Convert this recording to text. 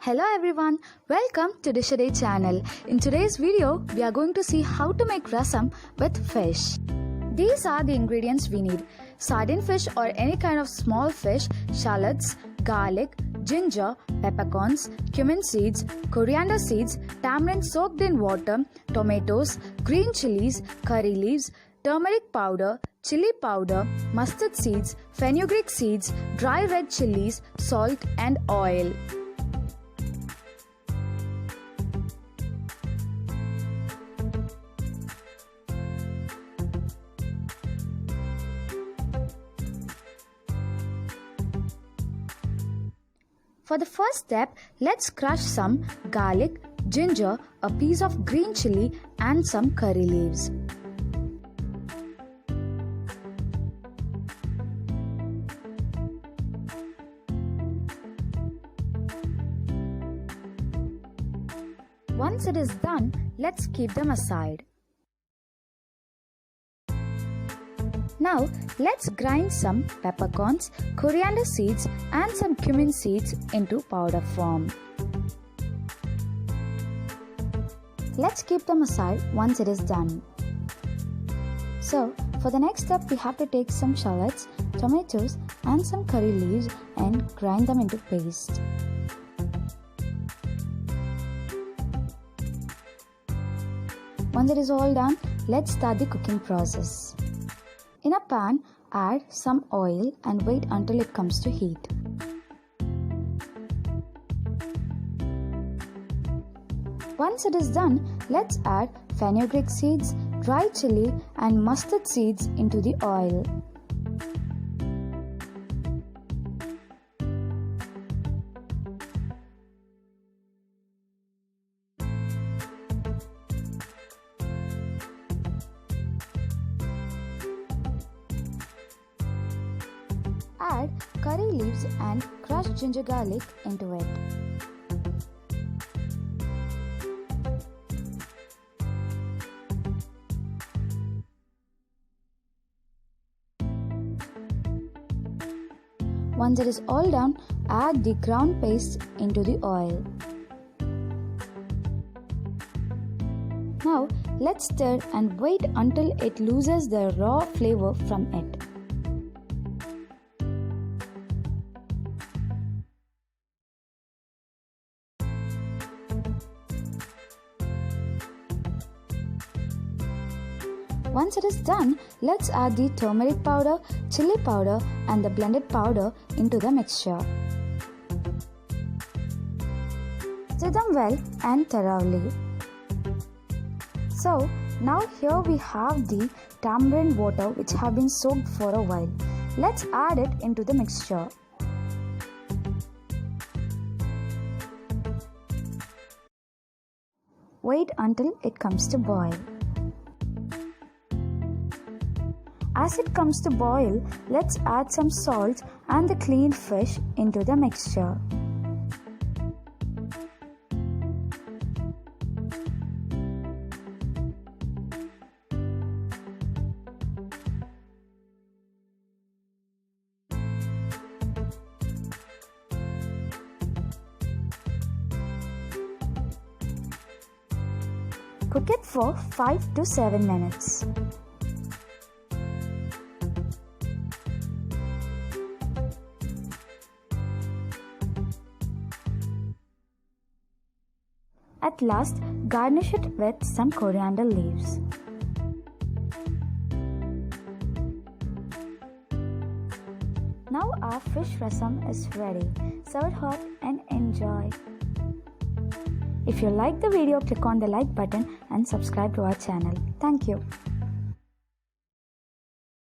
Hello everyone, welcome to Dish a Day channel. In today's video, we are going to see how to make rasam with fish. These are the ingredients we need. Sardine fish or any kind of small fish, shallots, garlic, ginger, peppercorns, cumin seeds, coriander seeds, tamarind soaked in water, tomatoes, green chillies, curry leaves, turmeric powder, chilli powder, mustard seeds, fenugreek seeds, dry red chillies, salt and oil. For the first step, let's crush some garlic, ginger, a piece of green chilli and some curry leaves. Once it is done, let's keep them aside. Now, let's grind some peppercorns, coriander seeds and some cumin seeds into powder form. Let's keep them aside once it is done. So, for the next step, we have to take some shallots, tomatoes and some curry leaves and grind them into paste. Once it is all done, let's start the cooking process. In a pan, add some oil and wait until it comes to heat. Once it is done, let's add fenugreek seeds, dry chilli and mustard seeds into the oil. Add curry leaves and crushed ginger garlic into it. Once it is all done, add the ground paste into the oil. Now let's stir and wait until it loses the raw flavor from it. Once it is done, let's add the turmeric powder, chilli powder and the blended powder into the mixture. Stir them well and thoroughly. So, now here we have the tamarind water which have been soaked for a while. Let's add it into the mixture. Wait until it comes to boil. As it comes to boil, let's add some salt and the cleaned fish into the mixture. Cook it for 5 to 7 minutes. At last, garnish it with some coriander leaves. Now our fish rasam is ready. Serve it hot and enjoy. If you like the video, click on the like button and subscribe to our channel. Thank you.